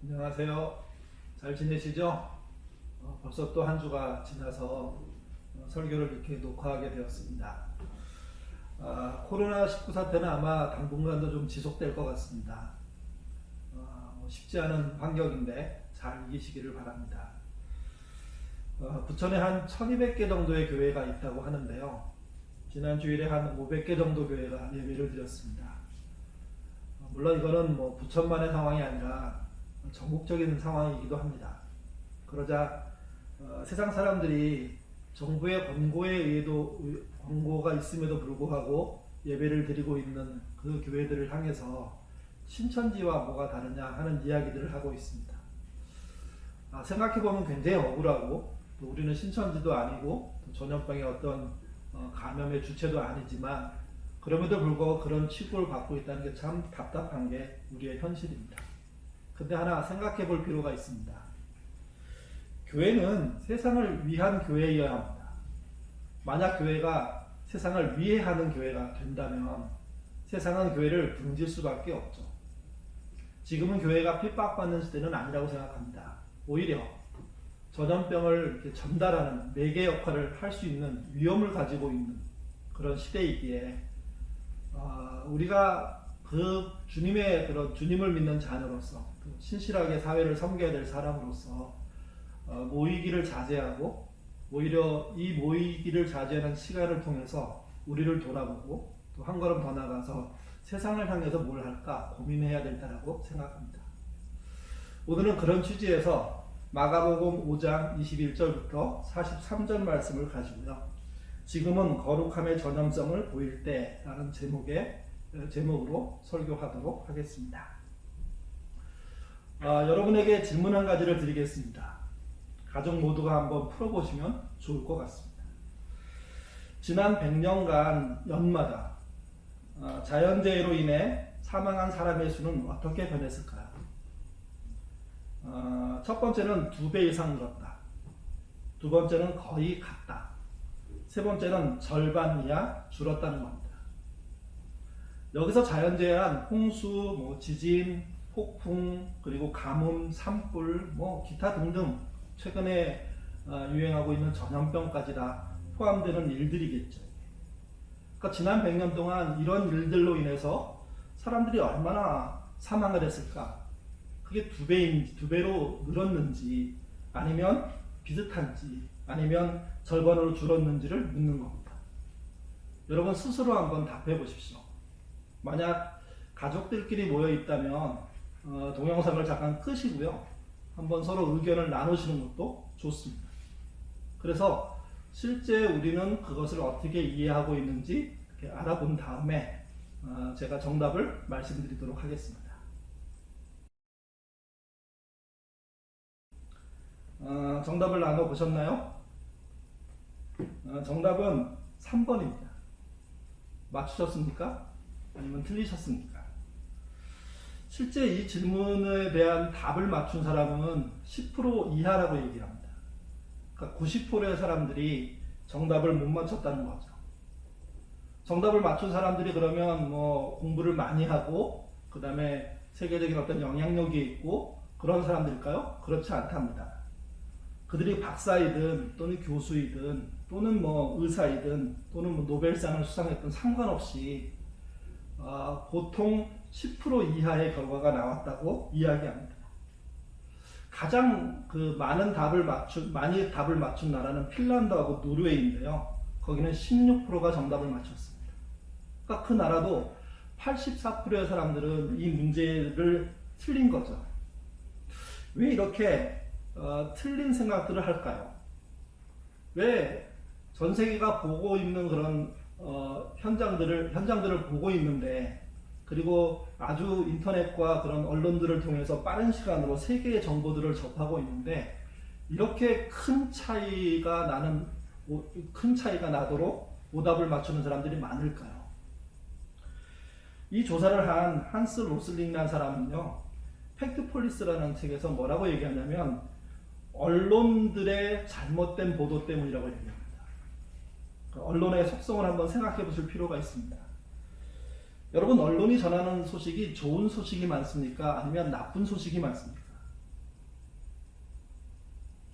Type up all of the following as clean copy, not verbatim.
안녕하세요. 잘 지내시죠? 벌써 또 한 주가 지나서 설교를 이렇게 녹화하게 되었습니다. 코로나19 사태는 아마 당분간도 좀 지속될 것 같습니다. 쉽지 않은 환경인데 잘 이기시기를 바랍니다. 부천에 한 1200개 정도의 교회가 있다고 하는데요. 지난 주일에 한 500개 정도 교회가 예배를 드렸습니다. 물론 이거는 뭐 부천만의 상황이 아니라 전국적인 상황이기도 합니다. 그러자 세상 사람들이 정부의 권고가 있음에도 불구하고 예배를 드리고 있는 그 교회들을 향해서 신천지와 뭐가 다르냐 하는 이야기들을 하고 있습니다. 생각해보면 굉장히 억울하고, 또 우리는 신천지도 아니고 또 전염병의 어떤 감염의 주체도 아니지만 그럼에도 불구하고 그런 취급을 받고 있다는 게 참 답답한 게 우리의 현실입니다. 근데 하나 생각해 볼 필요가 있습니다. 교회는 세상을 위한 교회여야 합니다. 만약 교회가 세상을 위해 하는 교회가 된다면 세상은 교회를 등질 수밖에 없죠. 지금은 교회가 핍박받는 시대는 아니라고 생각합니다. 오히려 전염병을 이렇게 전달하는 매개 역할을 할 수 있는 위험을 가지고 있는 그런 시대이기에 우리가 그 주님을 믿는 자녀로서 신실하게 사회를 섬겨야 될 사람으로서 모이기를 자제하고, 오히려 이 모이기를 자제하는 시간을 통해서 우리를 돌아보고 또 한 걸음 더 나가서 세상을 향해서 뭘 할까 고민해야 된다고 생각합니다. 오늘은 그런 취지에서 마가복음 5장 21절부터 43절 말씀을 가지고요. 지금은 거룩함의 전염성을 보일 때라는 제목으로 설교하도록 하겠습니다. 여러분에게 질문 한 가지를 드리겠습니다. 가족 모두가 한번 풀어보시면 좋을 것 같습니다. 지난 100년간 연마다 자연재해로 인해 사망한 사람의 수는 어떻게 변했을까요? 첫 번째는 2배 이상 늘었다. 두 번째는 거의 같다. 세 번째는 절반 이하 줄었다는 겁니다. 여기서 자연재해란 홍수, 지진, 폭풍, 그리고 가뭄, 산불, 기타 등등 최근에 유행하고 있는 전염병까지 다 포함되는 일들이겠죠. 그러니까 지난 100년 동안 이런 일들로 인해서 사람들이 얼마나 사망을 했을까? 그게 2배로 늘었는지, 아니면 비슷한지, 아니면 절반으로 줄었는지를 묻는 겁니다. 여러분 스스로 한번 답해 보십시오. 만약 가족들끼리 모여 있다면 동영상을 잠깐 끄시고요. 한번 서로 의견을 나누시는 것도 좋습니다. 그래서 실제 우리는 그것을 어떻게 이해하고 있는지 이렇게 알아본 다음에 제가 정답을 말씀드리도록 하겠습니다. 정답을 나눠보셨나요? 정답은 3번입니다. 맞추셨습니까? 아니면 틀리셨습니까? 실제 이 질문에 대한 답을 맞춘 사람은 10% 이하라고 얘기합니다. 그러니까 90%의 사람들이 정답을 못 맞췄다는 거죠. 정답을 맞춘 사람들이 그러면 공부를 많이 하고 그 다음에 세계적인 어떤 영향력이 있고 그런 사람들일까요? 그렇지 않답니다. 그들이 박사이든 또는 교수이든 또는 의사이든 또는 노벨상을 수상했든 상관없이 보통 10% 이하의 결과가 나왔다고 이야기합니다. 가장 많이 답을 맞춘 나라는 핀란드하고 노르웨이인데요. 거기는 16%가 정답을 맞췄습니다. 그러니까 그 나라도 84%의 사람들은 이 문제를 틀린 거죠. 왜 이렇게 틀린 생각들을 할까요? 왜 전 세계가 보고 있는 그런 현장들을 보고 있는데, 그리고 아주 인터넷과 그런 언론들을 통해서 빠른 시간으로 세계의 정보들을 접하고 있는데 이렇게 큰 차이가 나도록 오답을 맞추는 사람들이 많을까요? 이 조사를 한 한스 로슬링이라는 사람은요, 팩트폴리스라는 책에서 뭐라고 얘기하냐면 언론들의 잘못된 보도 때문이라고 얘기합니다. 언론의 속성을 한번 생각해 보실 필요가 있습니다. 여러분, 언론이 전하는 소식이 좋은 소식이 많습니까? 아니면 나쁜 소식이 많습니까?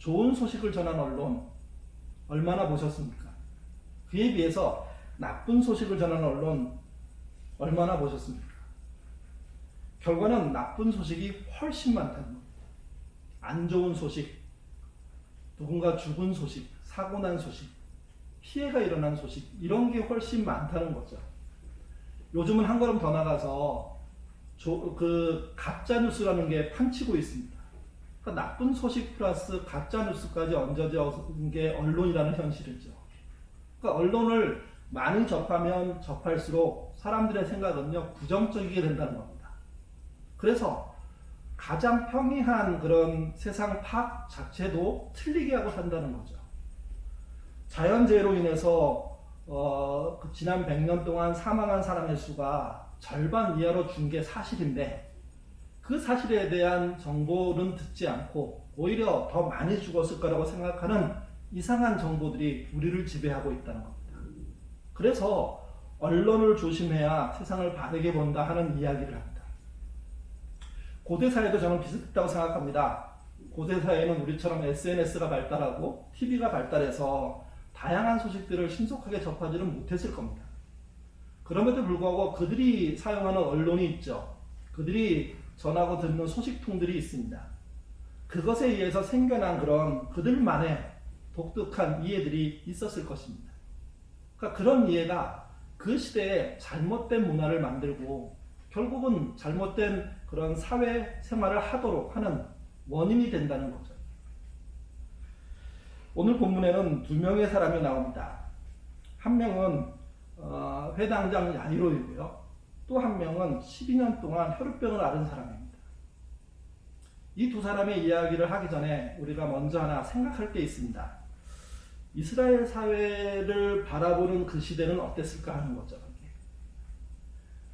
좋은 소식을 전한 언론 얼마나 보셨습니까? 그에 비해서 나쁜 소식을 전하는 언론 얼마나 보셨습니까? 결과는 나쁜 소식이 훨씬 많다는 겁니다. 안 좋은 소식, 누군가 죽은 소식, 사고 난 소식, 피해가 일어난 소식, 이런 게 훨씬 많다는 거죠. 요즘은 한 걸음 더 나가서 가짜 뉴스라는 게 판치고 있습니다. 그러니까 나쁜 소식 플러스 가짜 뉴스까지 얹어진 게 언론이라는 현실이죠. 그러니까 언론을 많이 접하면 접할수록 사람들의 생각은요, 부정적이게 된다는 겁니다. 그래서 가장 평이한 그런 세상 파악 자체도 틀리게 하고 산다는 거죠. 자연재해로 인해서 지난 100년 동안 사망한 사람의 수가 절반 이하로 준 게 사실인데, 그 사실에 대한 정보는 듣지 않고 오히려 더 많이 죽었을 거라고 생각하는 이상한 정보들이 우리를 지배하고 있다는 겁니다. 그래서 언론을 조심해야 세상을 바르게 본다 하는 이야기를 합니다. 고대사회도 저는 비슷했다고 생각합니다. 고대사회는 우리처럼 SNS가 발달하고 TV가 발달해서 다양한 소식들을 신속하게 접하지는 못했을 겁니다. 그럼에도 불구하고 그들이 사용하는 언론이 있죠. 그들이 전하고 듣는 소식통들이 있습니다. 그것에 의해서 생겨난 그런 그들만의 독특한 이해들이 있었을 것입니다. 그러니까 그런 이해가 그 시대에 잘못된 문화를 만들고 결국은 잘못된 그런 사회 생활을 하도록 하는 원인이 된다는 거죠. 오늘 본문에는 두 명의 사람이 나옵니다. 한 명은 회당장 야이로이고요. 또 한 명은 12년 동안 혈우병을 앓은 사람입니다. 이 두 사람의 이야기를 하기 전에 우리가 먼저 하나 생각할 게 있습니다. 이스라엘 사회를 바라보는 그 시대는 어땠을까 하는 거죠.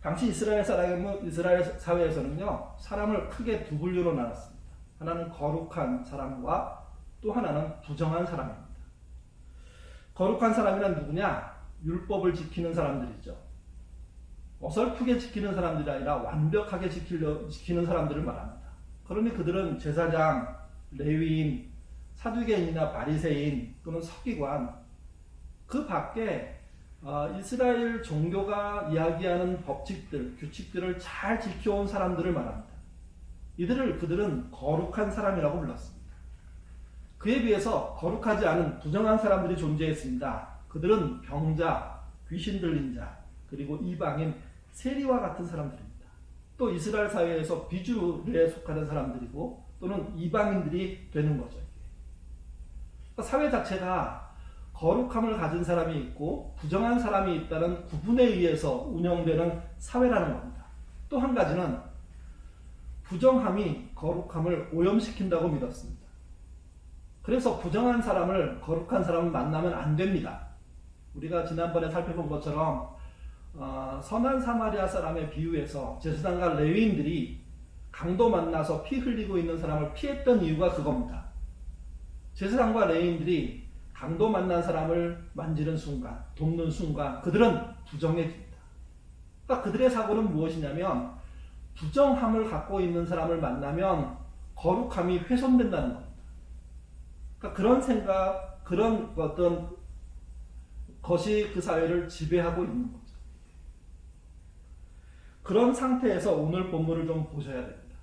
당시 이스라엘 사회에서는요, 사람을 크게 두 분류로 나눴습니다. 하나는 거룩한 사람과 또 하나는 부정한 사람입니다. 거룩한 사람이란 누구냐? 율법을 지키는 사람들이죠. 어설프게 지키는 사람들이 아니라 완벽하게 지키는 사람들을 말합니다. 그러니 그들은 제사장, 레위인, 사두개인이나 바리새인 또는 서기관, 그 밖에 이스라엘 종교가 이야기하는 법칙들, 규칙들을 잘 지켜온 사람들을 말합니다. 그들은 거룩한 사람이라고 불렀습니다. 그에 비해서 거룩하지 않은 부정한 사람들이 존재했습니다. 그들은 병자, 귀신 들린 자, 그리고 이방인, 세리와 같은 사람들입니다. 또 이스라엘 사회에서 비주류에 속하는 사람들이고 또는 이방인들이 되는 거죠. 사회 자체가 거룩함을 가진 사람이 있고 부정한 사람이 있다는 구분에 의해서 운영되는 사회라는 겁니다. 또 한 가지는 부정함이 거룩함을 오염시킨다고 믿었습니다. 그래서 부정한 사람을 거룩한 사람을 만나면 안 됩니다. 우리가 지난번에 살펴본 것처럼 선한 사마리아 사람의 비유에서 제사장과 레위인들이 강도 만나서 피 흘리고 있는 사람을 피했던 이유가 그겁니다. 제사장과 레위인들이 강도 만난 사람을 만지는 순간, 돕는 순간 그들은 부정해집니다. 그러니까 그들의 사고는 무엇이냐면 부정함을 갖고 있는 사람을 만나면 거룩함이 훼손된다는 겁니다. 그러니까 그런 생각, 그런 어떤 것이 그 사회를 지배하고 있는 거죠. 그런 상태에서 오늘 본문을 좀 보셔야 됩니다.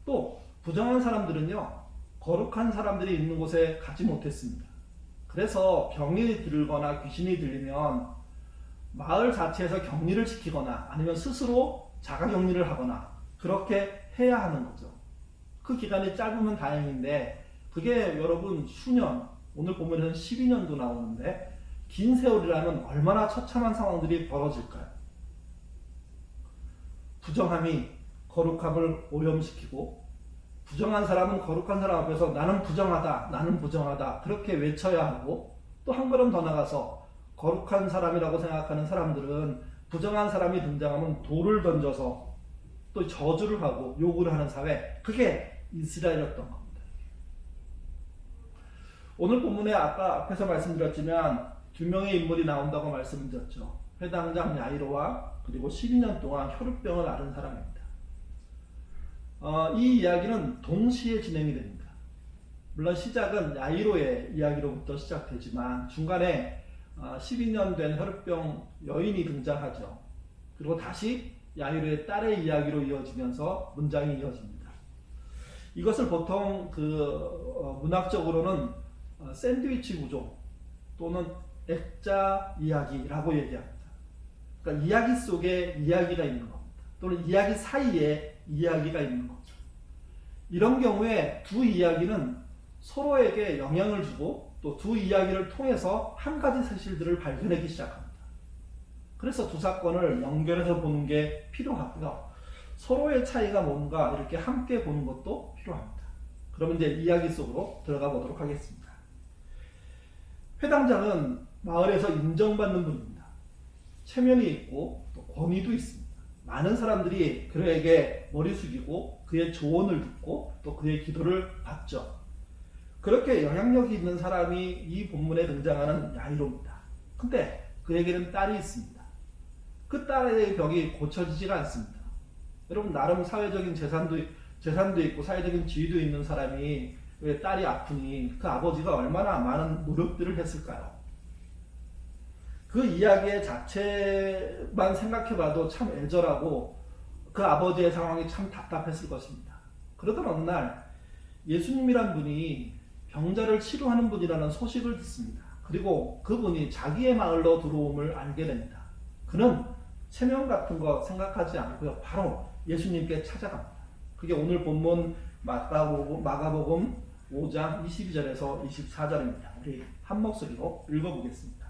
또 부정한 사람들은요, 거룩한 사람들이 있는 곳에 가지 못했습니다. 그래서 병이 들거나 귀신이 들리면 마을 자체에서 격리를 시키거나 아니면 스스로 자가격리를 하거나 그렇게 해야 하는 거죠. 그 기간이 짧으면 다행인데 그게 여러분 수년, 오늘 본문에는 12년도 나오는데 긴 세월이라면 얼마나 처참한 상황들이 벌어질까요? 부정함이 거룩함을 오염시키고 부정한 사람은 거룩한 사람 앞에서 나는 부정하다, 나는 부정하다 그렇게 외쳐야 하고 또 한 걸음 더 나가서 거룩한 사람이라고 생각하는 사람들은 부정한 사람이 등장하면 돌을 던져서 또 저주를 하고 욕을 하는 사회, 그게 이스라엘이었던 겁니다. 오늘 본문에 아까 앞에서 말씀드렸지만 두 명의 인물이 나온다고 말씀드렸죠. 회당장 야이로와 그리고 12년 동안 혈우병을 앓은 사람입니다. 이 이야기는 동시에 진행이 됩니다. 물론 시작은 야이로의 이야기로부터 시작되지만 중간에 12년 된 혈우병 여인이 등장하죠. 그리고 다시 야이로의 딸의 이야기로 이어지면서 문장이 이어집니다. 이것을 보통 문학적으로는 샌드위치 구조 또는 액자 이야기라고 얘기합니다. 그러니까 이야기 속에 이야기가 있는 겁니다. 또는 이야기 사이에 이야기가 있는 거죠. 이런 경우에 두 이야기는 서로에게 영향을 주고 또 두 이야기를 통해서 한 가지 사실들을 발견하기 시작합니다. 그래서 두 사건을 연결해서 보는 게 필요하고요. 서로의 차이가 뭔가 이렇게 함께 보는 것도 필요합니다. 그러면 이제 이야기 속으로 들어가 보도록 하겠습니다. 회당장은 마을에서 인정받는 분입니다. 체면이 있고 또 권위도 있습니다. 많은 사람들이 그에게 머리 숙이고 그의 조언을 듣고 또 그의 기도를 받죠. 그렇게 영향력이 있는 사람이 이 본문에 등장하는 야이로입니다. 근데 그에게는 딸이 있습니다. 그 딸의 병이 고쳐지질 않습니다. 여러분, 나름 사회적인 재산도 있고 사회적인 지위도 있는 사람이 왜 딸이 아프니 그 아버지가 얼마나 많은 노력들을 했을까요? 그 이야기의 자체만 생각해봐도 참 애절하고 그 아버지의 상황이 참 답답했을 것입니다. 그러던 어느 날 예수님이란 분이 병자를 치료하는 분이라는 소식을 듣습니다. 그리고 그분이 자기의 마을로 들어옴을 알게 됩니다. 그는 체면 같은 거 생각하지 않고요. 바로 예수님께 찾아갑니다. 그게 오늘 본문 마가복음 5장 22절에서 24절입니다. 우리 한 목소리로 읽어보겠습니다.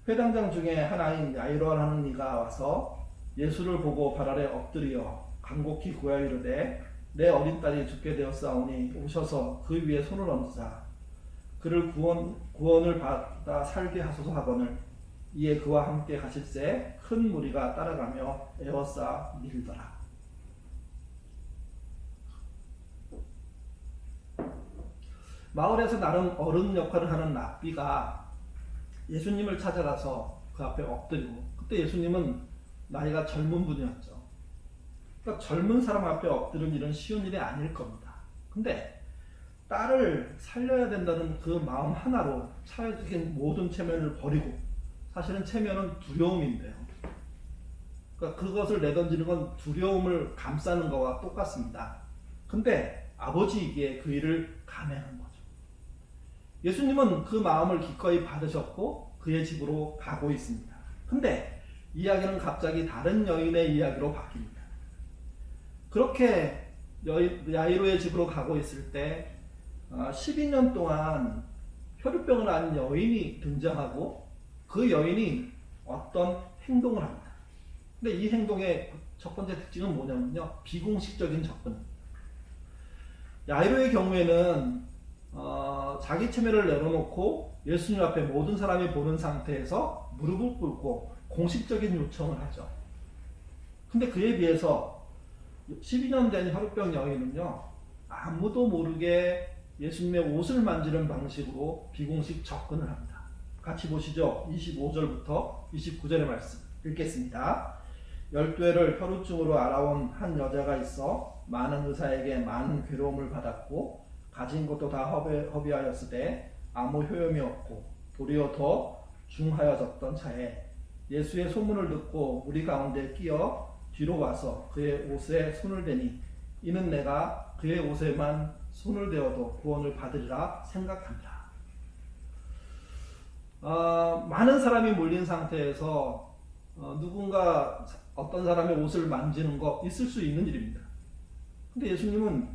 회당장 중에 하나인 야이로라는 이가 와서 예수를 보고 발 아래 엎드려 간곡히 구하여 이르되 내 어린 딸이 죽게 되었사오니 오셔서 그 위에 손을 얹으사 그를 구원을 받아 살게 하소서 하거늘 이에 그와 함께 가실새 큰 무리가 따라가며 에워싸 밀더라. 마을에서 나름 어른 역할을 하는 랍비가 예수님을 찾아가서 그 앞에 엎드리고, 그때 예수님은 나이가 젊은 분이었죠. 그러니까 젊은 사람 앞에 엎드리는 일은 쉬운 일이 아닐 겁니다. 근데 딸을 살려야 된다는 그 마음 하나로 사회적인 모든 체면을 버리고, 사실은 체면은 두려움인데요. 그러니까 그것을 내던지는 건 두려움을 감싸는 것과 똑같습니다. 근데 아버지이기에 그 일을 감행한 거죠. 예수님은 그 마음을 기꺼이 받으셨고 그의 집으로 가고 있습니다. 근데 이야기는 갑자기 다른 여인의 이야기로 바뀝니다. 그렇게 야이로의 집으로 가고 있을 때 12년 동안 혈우병을 앓은 여인이 등장하고 그 여인이 어떤 행동을 합니다. 근데 이 행동의 첫 번째 특징은 뭐냐면요, 비공식적인 접근입니다. 야이로의 경우에는 자기 체면을 내려놓고 예수님 앞에 모든 사람이 보는 상태에서 무릎을 꿇고 공식적인 요청을 하죠. 근데 그에 비해서 12년 된 혈우병 여인은요, 아무도 모르게 예수님의 옷을 만지는 방식으로 비공식 접근을 합니다. 같이 보시죠. 25절부터 29절의 말씀 읽겠습니다. 12회를 혈우증으로 알아온 한 여자가 있어 많은 의사에게 많은 괴로움을 받았고 가진 것도 다 허비하였으되 아무 효용이 없고 도리어 더 중하여졌던 차에 예수의 소문을 듣고 무리 가운데 끼어 뒤로 와서 그의 옷에 손을 대니 이는 내가 그의 옷에만 손을 대어도 구원을 받으리라 생각한다. 많은 사람이 몰린 상태에서 누군가 어떤 사람의 옷을 만지는 거 있을 수 있는 일입니다. 근데 예수님은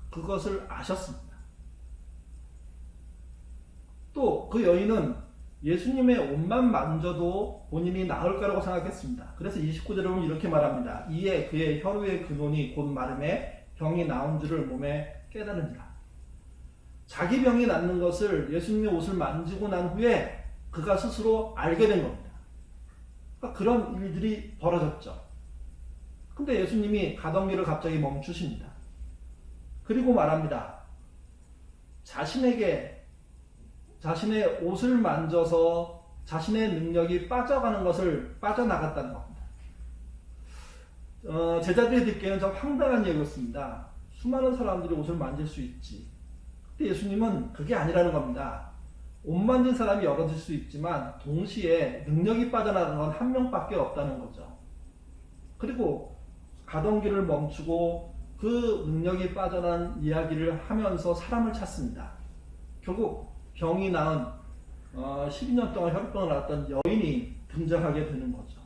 그것을 아셨습니다. 또 그 여인은 예수님의 옷만 만져도 본인이 나을 거라고 생각했습니다. 그래서 29절에 보면 이렇게 말합니다. 이에 그의 혈우의 근원이 곧 마름에 병이 나온 줄을 몸에 깨달으니라. 자기 병이 낫는 것을 예수님의 옷을 만지고 난 후에 그가 스스로 알게 된 겁니다. 그러니까 그런 일들이 벌어졌죠. 근데 예수님이 가던 길을 갑자기 멈추십니다. 그리고 말합니다. 자신의 옷을 만져서 자신의 능력이 빠져나갔다는 겁니다. 제자들이 듣기에는 좀 황당한 얘기였습니다. 수많은 사람들이 옷을 만질 수 있지. 근데 예수님은 그게 아니라는 겁니다. 옷 만진 사람이 여럿일 수 있지만 동시에 능력이 빠져나간 건 한 명밖에 없다는 거죠. 그리고 가던 길을 멈추고 그 능력이 빠져난 이야기를 하면서 사람을 찾습니다. 결국 병이 나은 12년 동안 혈병을 앓았던 여인이 등장하게 되는 거죠.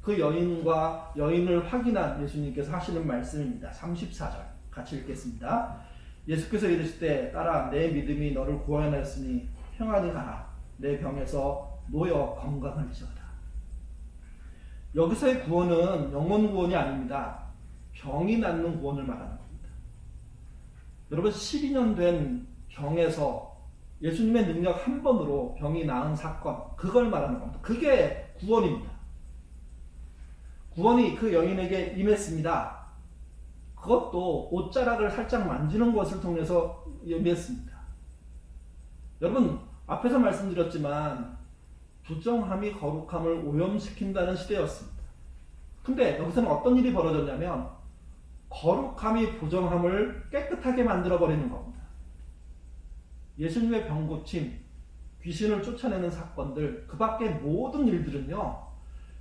그 여인을 확인한 예수님께서 하시는 말씀입니다. 34절 같이 읽겠습니다. 예수께서 이르실 때 딸아 내 믿음이 너를 구원하였으니 평안히 가라. 내 병에서 놓여 건강할지어다. 여기서의 구원은 영혼 구원이 아닙니다. 병이 낫는 구원을 말하는 겁니다. 여러분 12년 된 병에서 예수님의 능력 한 번으로 병이 나은 사건, 그걸 말하는 겁니다. 그게 구원입니다. 구원이 그 여인에게 임했습니다. 그것도 옷자락을 살짝 만지는 것을 통해서 임했습니다. 여러분 앞에서 말씀드렸지만 부정함이 거룩함을 오염시킨다는 시대였습니다. 근데 여기서는 어떤 일이 벌어졌냐면 거룩함이 부정함을 깨끗하게 만들어버리는 겁니다. 예수님의 병고침, 귀신을 쫓아내는 사건들, 그 밖의 모든 일들은요,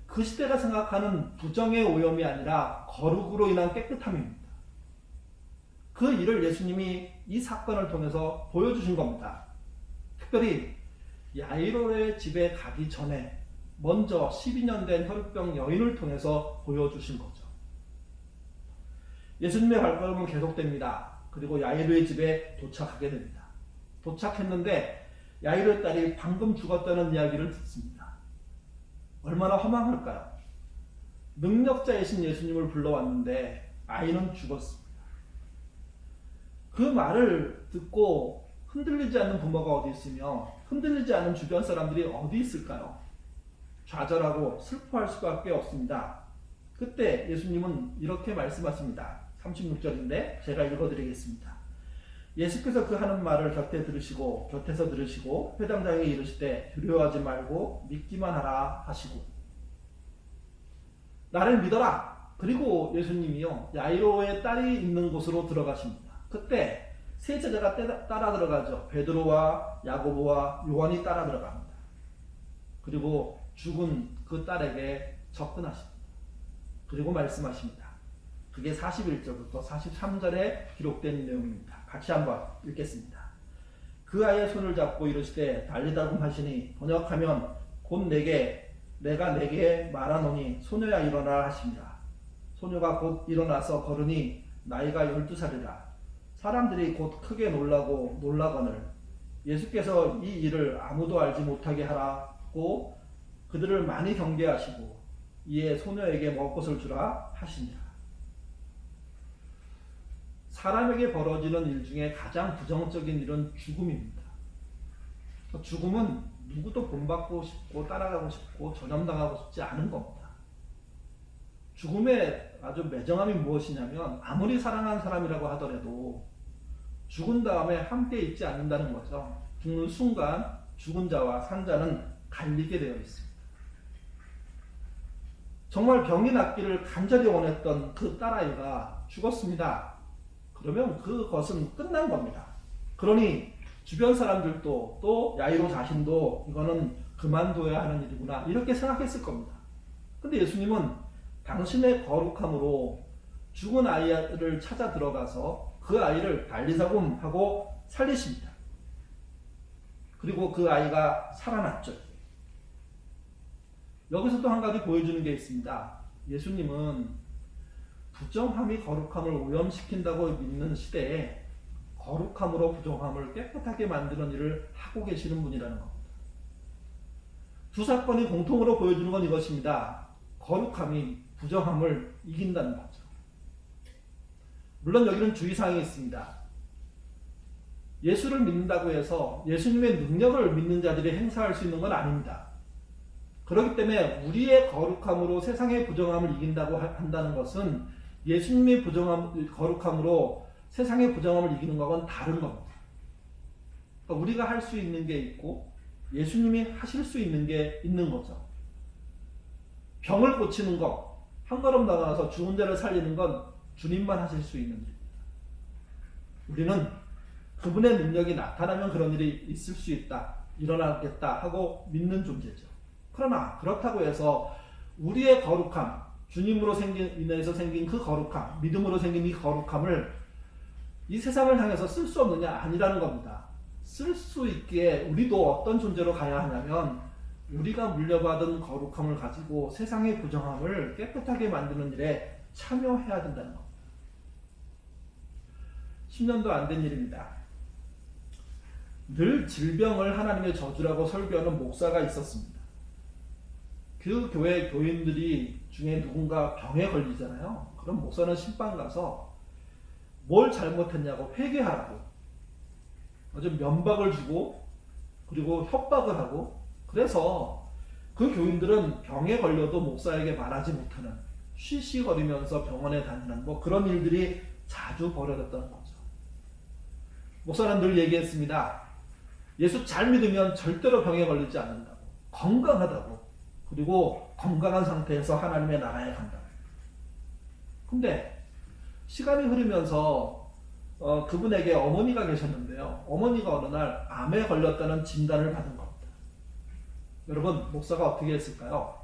그 시대가 생각하는 부정의 오염이 아니라 거룩으로 인한 깨끗함입니다. 그 일을 예수님이 이 사건을 통해서 보여주신 겁니다. 특별히 야이로의 집에 가기 전에 먼저 12년 된 혈병 여인을 통해서 보여주신 거죠. 예수님의 발걸음은 계속됩니다. 그리고 야이로의 집에 도착하게 됩니다. 도착했는데 야이로의 딸이 방금 죽었다는 이야기를 듣습니다. 얼마나 허망할까요? 능력자이신 예수님을 불러왔는데 아이는 죽었습니다. 그 말을 듣고 흔들리지 않는 부모가 어디 있으며 흔들리지 않는 주변 사람들이 어디 있을까요? 좌절하고 슬퍼할 수밖에 없습니다. 그때 예수님은 이렇게 말씀하십니다. 36절인데 제가 읽어드리겠습니다. 예수께서 그 하는 말을 곁에서 들으시고 회당장에게 이르시되 두려워하지 말고 믿기만 하라 하시고 나를 믿어라. 그리고 예수님이요 야이로의 딸이 있는 곳으로 들어가십니다. 그때 세 제자가 따라 들어가죠. 베드로와 야고보와 요한이 따라 들어갑니다. 그리고 죽은 그 딸에게 접근하십니다. 그리고 말씀하십니다. 그게 41절부터 43절에 기록된 내용입니다. 같이 한번 읽겠습니다. 그 아이의 손을 잡고 이르시되 달리다금 하시니 번역하면 곧 내가 내게 말하노니 소녀야 일어나라 하십니다. 소녀가 곧 일어나서 걸으니 나이가 12살이라. 사람들이 곧 크게 놀라거늘 예수께서 이 일을 아무도 알지 못하게 하라고 그들을 많이 경계하시고 이에 소녀에게 먹을 것을 주라 하시니라. 사람에게 벌어지는 일 중에 가장 부정적인 일은 죽음입니다. 죽음은 누구도 본받고 싶고 따라가고 싶고 전염당하고 싶지 않은 겁니다. 죽음의 아주 매정함이 무엇이냐면 아무리 사랑하는 사람이라고 하더라도 죽은 다음에 함께 있지 않는다는 거죠. 죽는 순간 죽은 자와 산 자는 갈리게 되어 있습니다. 정말 병이 낫기를 간절히 원했던 그 딸아이가 죽었습니다. 그러면 그것은 끝난 겁니다. 그러니 주변 사람들도 또 야이로 자신도 이거는 그만둬야 하는 일이구나 이렇게 생각했을 겁니다. 근데 예수님은 당신의 거룩함으로 죽은 아이를 찾아 들어가서 그 아이를 달리사굼하고 살리십니다. 그리고 그 아이가 살아났죠. 여기서 또 한 가지 보여주는 게 있습니다. 예수님은 부정함이 거룩함을 오염시킨다고 믿는 시대에 거룩함으로 부정함을 깨끗하게 만드는 일을 하고 계시는 분이라는 겁니다. 두 사건이 공통으로 보여주는 건 이것입니다. 거룩함이 부정함을 이긴다는 거죠. 물론 여기는 주의사항이 있습니다. 예수를 믿는다고 해서 예수님의 능력을 믿는 자들이 행사할 수 있는 건 아닙니다. 그렇기 때문에 우리의 거룩함으로 세상의 부정함을 이긴다고 한다는 것은 예수님의 거룩함으로 세상의 부정함을 이기는 것과는 다른 겁니다. 그러니까 우리가 할 수 있는 게 있고 예수님이 하실 수 있는 게 있는 거죠. 병을 고치는 것, 한 걸음 나가서 죽은 자를 살리는 건 주님만 하실 수 있는 일입니다. 우리는 그분의 능력이 나타나면 그런 일이 있을 수 있다, 일어나겠다 하고 믿는 존재죠. 그러나 그렇다고 해서 우리의 거룩함, 주님으로 인해서 생긴 그 거룩함, 믿음으로 생긴 이 거룩함을 이 세상을 향해서 쓸 수 없느냐? 아니라는 겁니다. 쓸 수 있기에 우리도 어떤 존재로 가야 하냐면 우리가 물려받은 거룩함을 가지고 세상의 부정함을 깨끗하게 만드는 일에 참여해야 된다는 겁니다. 10년도 안 된 일입니다. 늘 질병을 하나님의 저주라고 설교하는 목사가 있었습니다. 그 교회 교인들이 중에 누군가 병에 걸리잖아요. 그럼 목사는 신방 가서 뭘 잘못했냐고 회개하라고 아주 면박을 주고 그리고 협박을 하고, 그래서 그 교인들은 병에 걸려도 목사에게 말하지 못하는, 쉬쉬거리면서 병원에 다니는 그런 일들이 자주 벌어졌던 거죠. 목사는 늘 얘기했습니다. 예수 잘 믿으면 절대로 병에 걸리지 않는다고, 건강하다고, 그리고 건강한 상태에서 하나님의 나라에 간다고. 근데 시간이 흐르면서 그분에게 어머니가 계셨는데요. 어머니가 어느 날 암에 걸렸다는 진단을 받은 겁니다. 여러분, 목사가 어떻게 했을까요?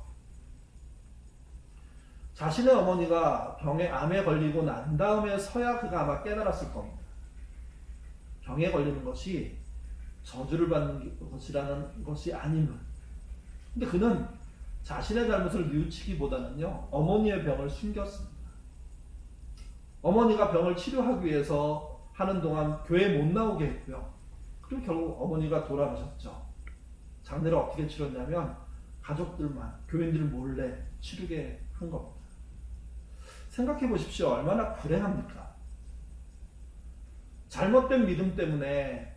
자신의 어머니가 암에 걸리고 난 다음에 서야 그가 아마 깨달았을 겁니다. 병에 걸리는 것이 저주를 받는 것이라는 것이 아님을. 근데 그는 자신의 잘못을 뉘우치기보다는요, 어머니의 병을 숨겼습니다. 어머니가 병을 치료하기 위해서 하는 동안 교회에 못 나오게 했고요. 그리고 결국 어머니가 돌아가셨죠. 장례를 어떻게 치렀냐면 가족들만, 교인들 몰래 치르게 한 겁니다. 생각해 보십시오. 얼마나 불행합니까? 잘못된 믿음 때문에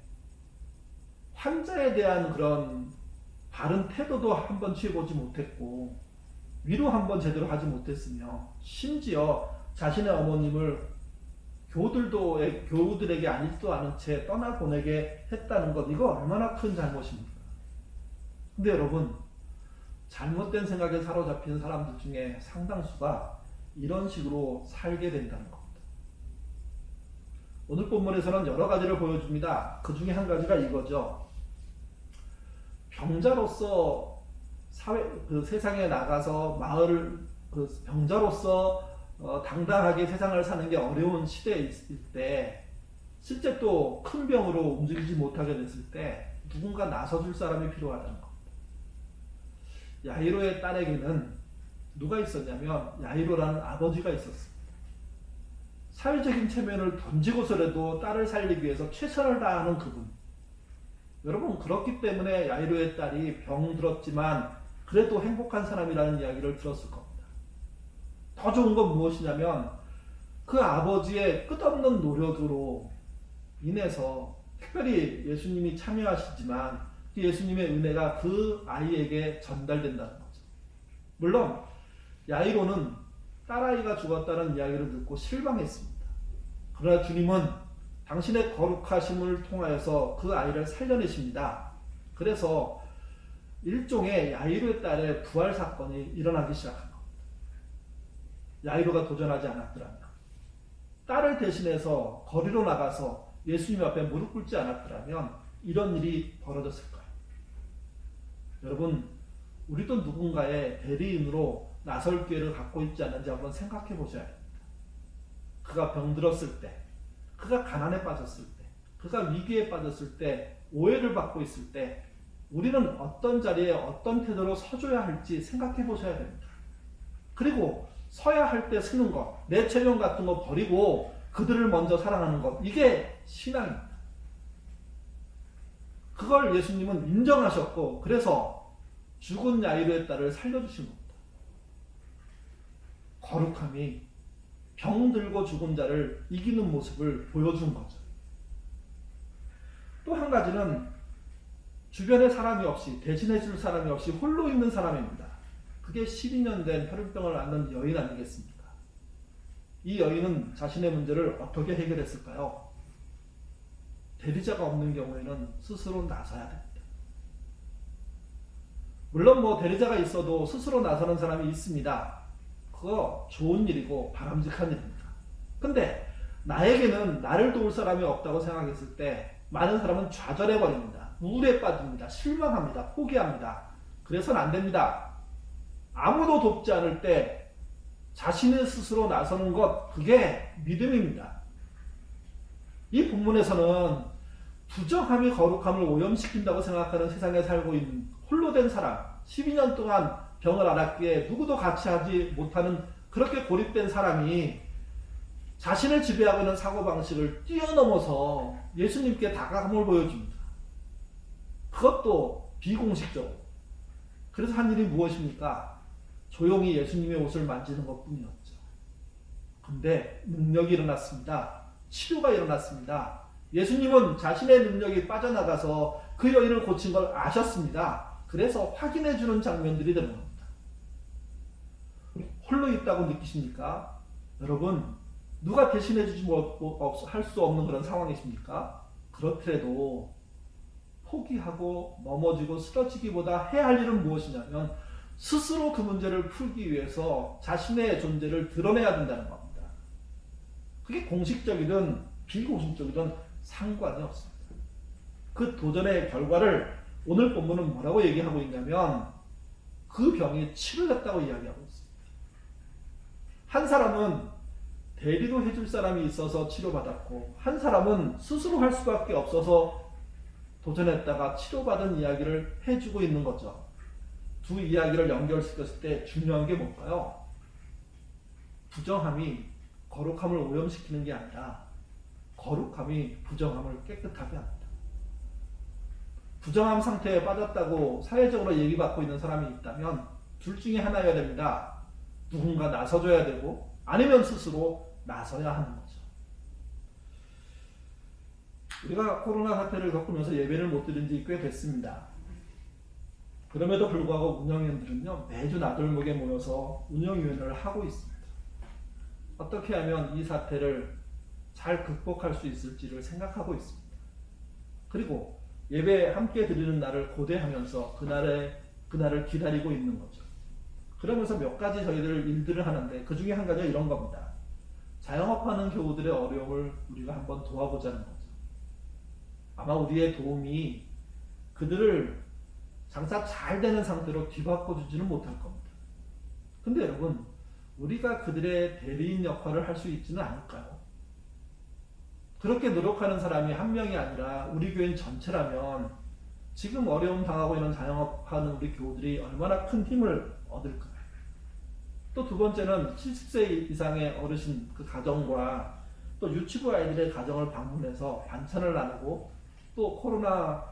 환자에 대한 그런 바른 태도도 한번 취해보지 못했고, 위로 한번 제대로 하지 못했으며, 심지어 자신의 어머님을 교우들에게 아니지도 않은 채 떠나보내게 했다는 것, 이거 얼마나 큰 잘못입니까? 근데 여러분, 잘못된 생각에 사로잡힌 사람들 중에 상당수가 이런 식으로 살게 된다는 겁니다. 오늘 본문에서는 여러 가지를 보여줍니다. 그 중에 한 가지가 이거죠. 병자로서 세상에 나가서 병자로서 당당하게 세상을 사는 게 어려운 시대에 있을 때, 실제 또 큰 병으로 움직이지 못하게 됐을 때 누군가 나서줄 사람이 필요하다는 겁니다. 야이로의 딸에게는 누가 있었냐면 야이로라는 아버지가 있었습니다. 사회적인 체면을 던지고서라도 딸을 살리기 위해서 최선을 다하는 그분. 여러분, 그렇기 때문에 야이로의 딸이 병들었지만 그래도 행복한 사람이라는 이야기를 들었을 겁니다. 더 좋은 건 무엇이냐면 그 아버지의 끝없는 노력으로 인해서 특별히 예수님이 참여하시지만 그 예수님의 은혜가 그 아이에게 전달된다는 거죠. 물론 야이로는 딸아이가 죽었다는 이야기를 듣고 실망했습니다. 그러나 주님은 당신의 거룩하심을 통하여서 그 아이를 살려내십니다. 그래서 일종의 야이로의 딸의 부활 사건이 일어나기 시작합니다. 야이로가 도전하지 않았더라면, 딸을 대신해서 거리로 나가서 예수님 앞에 무릎 꿇지 않았더라면 이런 일이 벌어졌을까요? 여러분, 우리도 누군가의 대리인으로 나설 기회를 갖고 있지 않는지 한번 생각해 보셔야 합니다. 그가 병들었을 때, 그가 가난에 빠졌을 때, 그가 위기에 빠졌을 때, 오해를 받고 있을 때 우리는 어떤 자리에 어떤 태도로 서줘야 할지 생각해 보셔야 됩니다. 그리고 서야 할 때 서는 것, 내 체면 같은 거 버리고 그들을 먼저 사랑하는 것, 이게 신앙입니다. 그걸 예수님은 인정하셨고, 그래서 죽은 야이로의 딸을 살려주신 겁니다. 거룩함이 병들고 죽은 자를 이기는 모습을 보여준 거죠. 또 한 가지는 주변에 사람이 없이, 대신해 줄 사람이 없이 홀로 있는 사람입니다. 그게 12년 된 혈육병을 앓는 여인 아니겠습니까? 이 여인은 자신의 문제를 어떻게 해결했을까요? 대리자가 없는 경우에는 스스로 나서야 됩니다. 물론 대리자가 있어도 스스로 나서는 사람이 있습니다. 그거 좋은 일이고 바람직한 일입니다. 근데 나에게는 나를 도울 사람이 없다고 생각했을 때 많은 사람은 좌절해 버립니다. 우울에 빠집니다. 실망합니다. 포기합니다. 그래서는 안 됩니다. 아무도 돕지 않을 때 자신의 스스로 나서는 것, 그게 믿음입니다. 이 본문에서는 부정함이 거룩함을 오염시킨다고 생각하는 세상에 살고 있는 홀로 된 사람, 12년 동안 병을 앓았기에 누구도 같이 하지 못하는 그렇게 고립된 사람이 자신을 지배하고 있는 사고방식을 뛰어넘어서 예수님께 다가감을 보여줍니다. 그것도 비공식적으로. 그래서 한 일이 무엇입니까? 조용히 예수님의 옷을 만지는 것 뿐이었죠. 근데 능력이 일어났습니다. 치료가 일어났습니다. 예수님은 자신의 능력이 빠져나가서 그 여인을 고친 걸 아셨습니다. 그래서 확인해주는 장면들이 들어갑니다. 홀로 있다고 느끼십니까? 여러분, 누가 대신해주지 할 수 없는 그런 상황이십니까? 그렇더라도 포기하고 넘어지고 쓰러지기보다 해야 할 일은 무엇이냐면 스스로 그 문제를 풀기 위해서 자신의 존재를 드러내야 된다는 겁니다. 그게 공식적이든 비공식적이든 상관이 없습니다. 그 도전의 결과를 오늘 본문은 뭐라고 얘기하고 있냐면 그 병이 치료됐다고 이야기하고 있습니다. 한 사람은 대리로 해줄 사람이 있어서 치료받았고 한 사람은 스스로 할 수밖에 없어서 도전했다가 치료받은 이야기를 해주고 있는 거죠. 두 이야기를 연결시켰을 때 중요한 게 뭘까요? 부정함이 거룩함을 오염시키는 게 아니라 거룩함이 부정함을 깨끗하게 합니다. 부정함 상태에 빠졌다고 사회적으로 얘기받고 있는 사람이 있다면 둘 중에 하나여야 됩니다. 누군가 나서줘야 되고 아니면 스스로 나서야 하는 거죠. 우리가 코로나 사태를 겪으면서 예배를 못 드린 지 꽤 됐습니다. 그럼에도 불구하고 운영위원들은요, 매주 나들목에 모여서 운영위원회를 하고 있습니다. 어떻게 하면 이 사태를 잘 극복할 수 있을지를 생각하고 있습니다. 그리고 예배 함께 드리는 날을 고대하면서 그날을 기다리고 있는 거죠. 그러면서 몇 가지 저희들 일들을 하는데 그 중에 한 가지가 이런 겁니다. 자영업하는 교우들의 어려움을 우리가 한번 도와보자는 거죠. 아마 우리의 도움이 그들을 장사 잘 되는 상태로 뒤바꿔주지는 못할 겁니다. 근데 여러분, 우리가 그들의 대리인 역할을 할 수 있지는 않을까요? 그렇게 노력하는 사람이 한 명이 아니라 우리 교인 전체라면 지금 어려움 당하고 있는 자영업하는 우리 교우들이 얼마나 큰 힘을 얻을까요? 또 두 번째는 70세 이상의 어르신 그 가정과 또 유치부 아이들의 가정을 방문해서 반찬을 나누고 또 코로나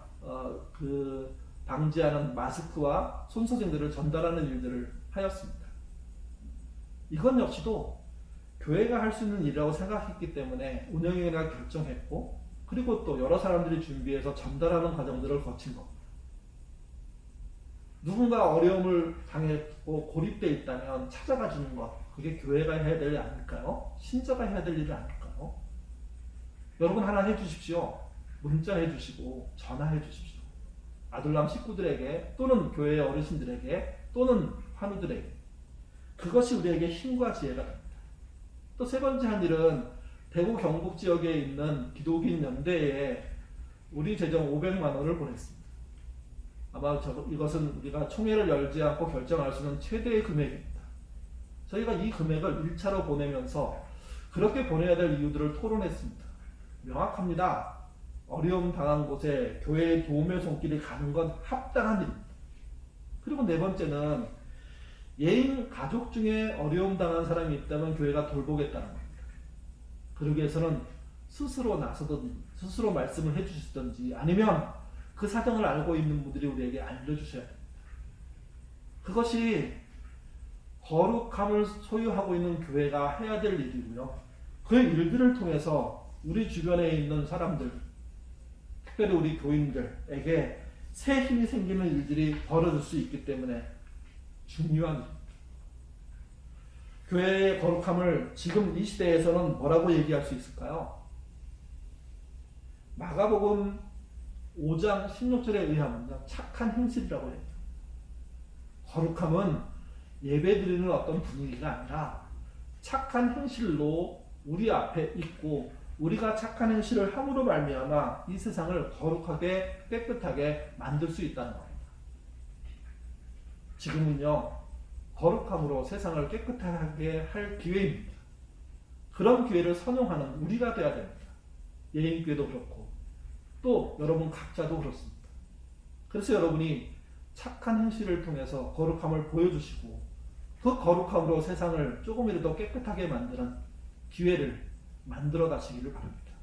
방지하는 마스크와 손소독제들을 전달하는 일들을 하였습니다. 이건 역시도 교회가 할 수 있는 일이라고 생각했기 때문에 운영위원회가 결정했고 그리고 또 여러 사람들이 준비해서 전달하는 과정들을 거친 겁니다. 누군가 어려움을 당했고 고립되어 있다면 찾아가 주는 것, 그게 교회가 해야 될 일 아닐까요? 신자가 해야 될 일 아닐까요? 여러분 하나 해주십시오. 문자 해주시고 전화해 주십시오. 아들람 식구들에게 또는 교회의 어르신들에게 또는 환우들에게. 그것이 우리에게 힘과 지혜가 됩니다. 또 세 번째 한 일은 대구 경북 지역에 있는 기독인 연대에 우리 재정 500만 원을 보냈습니다. 아마 이것은 우리가 총회를 열지 않고 결정할 수 있는 최대의 금액입니다. 저희가 이 금액을 1차로 보내면서 그렇게 보내야 될 이유들을 토론했습니다. 명확합니다. 어려움 당한 곳에 교회의 도움의 손길이 가는 건 합당한 일입니다. 그리고 네 번째는 예인 가족 중에 어려움 당한 사람이 있다면 교회가 돌보겠다는 겁니다. 그러기 위해서는 스스로 나서든지 스스로 말씀을 해주시든지 아니면 그 사정을 알고 있는 분들이 우리에게 알려주셔야 됩니다. 그것이 거룩함을 소유하고 있는 교회가 해야 될 일이고요. 그 일들을 통해서 우리 주변에 있는 사람들, 특별히 우리 교인들에게 새 힘이 생기는 일들이 벌어질 수 있기 때문에 중요한 일입니다. 교회의 거룩함을 지금 이 시대에서는 뭐라고 얘기할 수 있을까요? 마가복음 5장 16절에 의하면 착한 행실이라고 해요. 거룩함은 예배드리는 어떤 분위기가 아니라 착한 행실로 우리 앞에 있고 우리가 착한 행실을 함으로 말미암아 이 세상을 거룩하게 깨끗하게 만들 수 있다는 겁니다. 지금은요, 거룩함으로 세상을 깨끗하게 할 기회입니다. 그런 기회를 선용하는 우리가 돼야 됩니다. 예인교회도 그렇고 또 여러분 각자도 그렇습니다. 그래서 여러분이 착한 행실을 통해서 거룩함을 보여주시고 그 거룩함으로 세상을 조금이라도 깨끗하게 만드는 기회를 만들어 가시기를 바랍니다.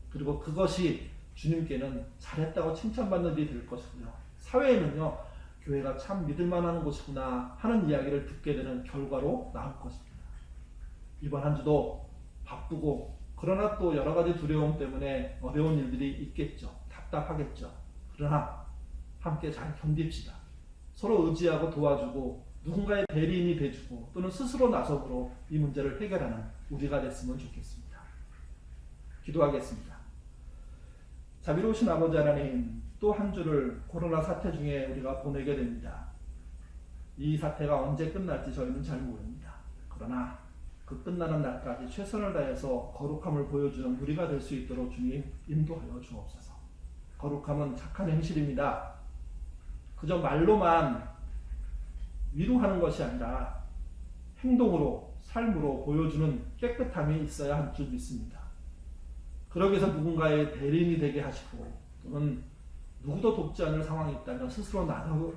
그리고 그것이 주님께는 잘했다고 칭찬받는 일이 될 것이고요. 사회에는요, 교회가 참 믿을만한 곳이구나 하는 이야기를 듣게 되는 결과로 나올 것입니다. 이번 한 주도 바쁘고 그러나 또 여러 가지 두려움 때문에 어려운 일들이 있겠죠. 답답하겠죠. 그러나 함께 잘 견딥시다. 서로 의지하고 도와주고 누군가의 대리인이 돼주고 또는 스스로 나서므로 이 문제를 해결하는 우리가 됐으면 좋겠습니다. 기도하겠습니다. 자비로우신 아버지 하나님, 또 한 주를 코로나 사태 중에 우리가 보내게 됩니다. 이 사태가 언제 끝날지 저희는 잘 모릅니다. 그러나 그 끝나는 날까지 최선을 다해서 거룩함을 보여주는 우리가 될 수 있도록 주님 인도하여 주옵소서. 거룩함은 착한 행실입니다. 그저 말로만 위로하는 것이 아니라 행동으로, 삶으로 보여주는 깨끗함이 있어야 할 줄 믿습니다. 그러기 위해서 누군가의 대리인이 되게 하시고 또는 누구도 돕지 않을 상황이 있다면 스스로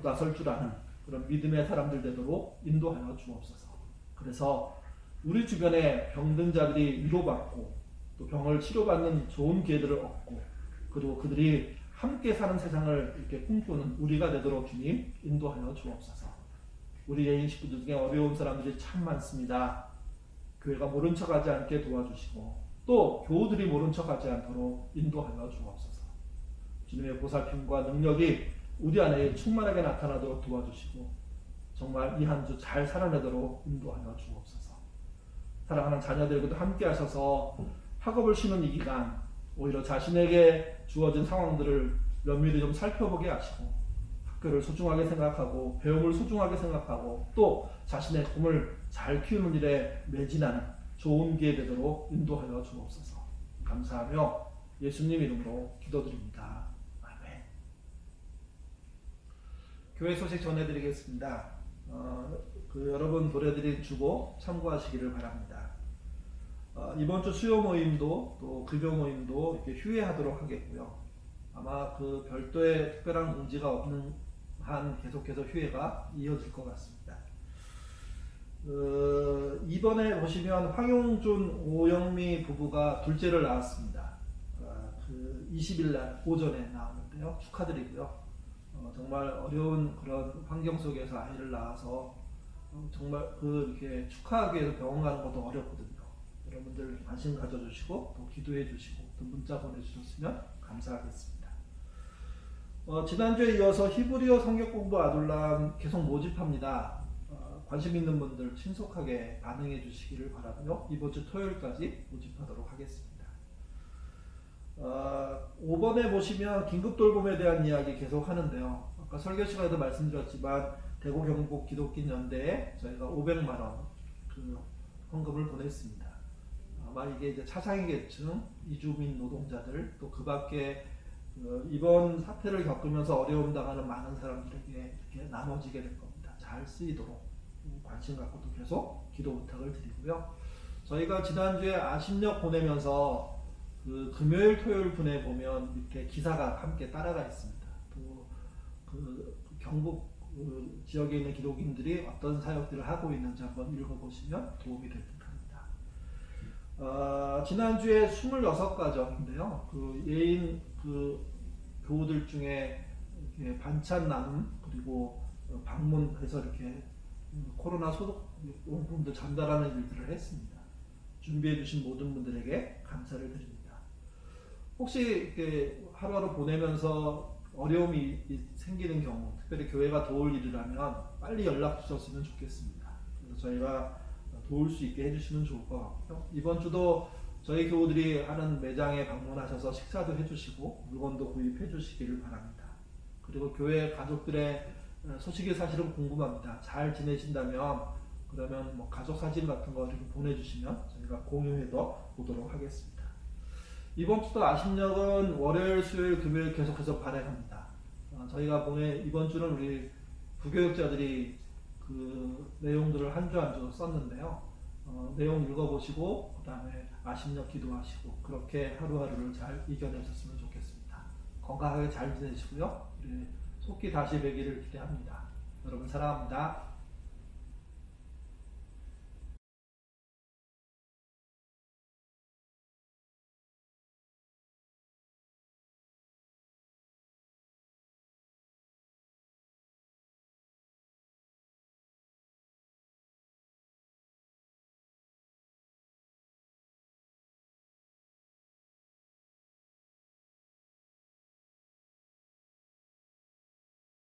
나설 줄 아는 그런 믿음의 사람들 되도록 인도하여 주옵소서. 그래서 우리 주변에 병든 자들이 위로받고 또 병을 치료받는 좋은 기회들을 얻고 그리고 그들이 함께 사는 세상을 이렇게 꿈꾸는 우리가 되도록 주님 인도하여 주옵소서. 우리 예인 식구들 중에 어려운 사람들이 참 많습니다. 교회가 모른 척하지 않게 도와주시고 또 교우들이 모른 척하지 않도록 인도하여 주옵소서. 주님의 보살핌과 능력이 우리 안에 충만하게 나타나도록 도와주시고 정말 이 한 주 잘 살아내도록 인도하여 주옵소서. 사랑하는 자녀들과도 함께 하셔서 학업을 쉬는 이 기간 오히려 자신에게 주어진 상황들을 면밀히 좀 살펴보게 하시고 학교를 소중하게 생각하고 배움을 소중하게 생각하고 또 자신의 꿈을 잘 키우는 일에 매진하는 좋은 기회 되도록 인도하여 주옵소서. 감사하며 예수님 이름으로 기도드립니다. 아멘. 교회 소식 전해드리겠습니다. 여러분 노래드린 주보 참고하시기를 바랍니다. 이번 주 수요 모임도 또 급여 모임도 이렇게 휴회하도록 하겠고요. 아마 그 별도의 특별한 공지가 없는 한 계속해서 휴회가 이어질 것 같습니다. 이번에 보시면 황용준, 오영미 부부가 둘째를 낳았습니다. 20일 날 오전에 나오는데요. 축하드리고요. 정말 어려운 그런 환경 속에서 아이를 낳아서 정말 이렇게 축하하기 위해서 병원 가는 것도 어렵거든요. 여러분들 관심 가져주시고 또 기도해 주시고 또 문자 보내주셨으면 감사하겠습니다. 지난주에 이어서 히브리어 성경 공부 아둘람 계속 모집합니다. 관심 있는 분들 신속하게 반응해 주시기를 바라고요. 이번 주 토요일까지 모집하도록 하겠습니다. 5번에 보시면 긴급 돌봄에 대한 이야기 계속 하는데요. 아까 설교 시간에도 말씀드렸지만 대구 경북 기독교 연대에 저희가 500만 원 그 헌금을 보냈습니다. 아마 이게 이제 차상위 계층, 이주민 노동자들 또 그 밖에 이번 사태를 겪으면서 어려움 당하는 많은 사람들에게 이렇게 나눠지게 될 겁니다. 잘 쓰이도록 관심 갖고도 계속 기도 부탁을 드리고요. 저희가 지난주에 아심역 보내면서 그 금요일 토요일 분에 보면 밑에 기사가 함께 따라가 있습니다. 또 그 경북 지역에 있는 기독인들이 어떤 사역들을 하고 있는지 한번 읽어보시면 도움이 될 듯합니다. 지난주에 26가정인데요. 그 예인 그 교우들 중에 이렇게 반찬 나눔 그리고 방문해서 이렇게 코로나 소독용품들 전달하는 일들을 했습니다. 준비해 주신 모든 분들에게 감사를 드립니다. 혹시 이렇게 하루하루 보내면서 어려움이 생기는 경우, 특별히 교회가 도울 일이라면 빨리 연락 주셨으면 좋겠습니다. 그래서 저희가 도울 수 있게 해주시면 좋을 것 같고요. 이번 주도 저희 교우들이 하는 매장에 방문하셔서 식사도 해주시고 물건도 구입해 주시기를 바랍니다. 그리고 교회 가족들의 소식이 사실은 궁금합니다. 잘 지내신다면 그러면 뭐 가족 사진 같은 거 이렇게 보내주시면 저희가 제가 공유해 보도록 하겠습니다. 이번 주도 아심역은 월요일, 수요일, 금요일 계속해서 발행합니다. 저희가 이번 주는 우리 부교육자들이 그 내용들을 한 주 한 주 썼는데요. 내용 읽어보시고 그 다음에 아심역 기도하시고 그렇게 하루하루를 잘 이겨내셨으면 좋겠습니다. 건강하게 잘 지내시고요. 우리 속기 다시 뵈기를 기대합니다. 여러분 사랑합니다.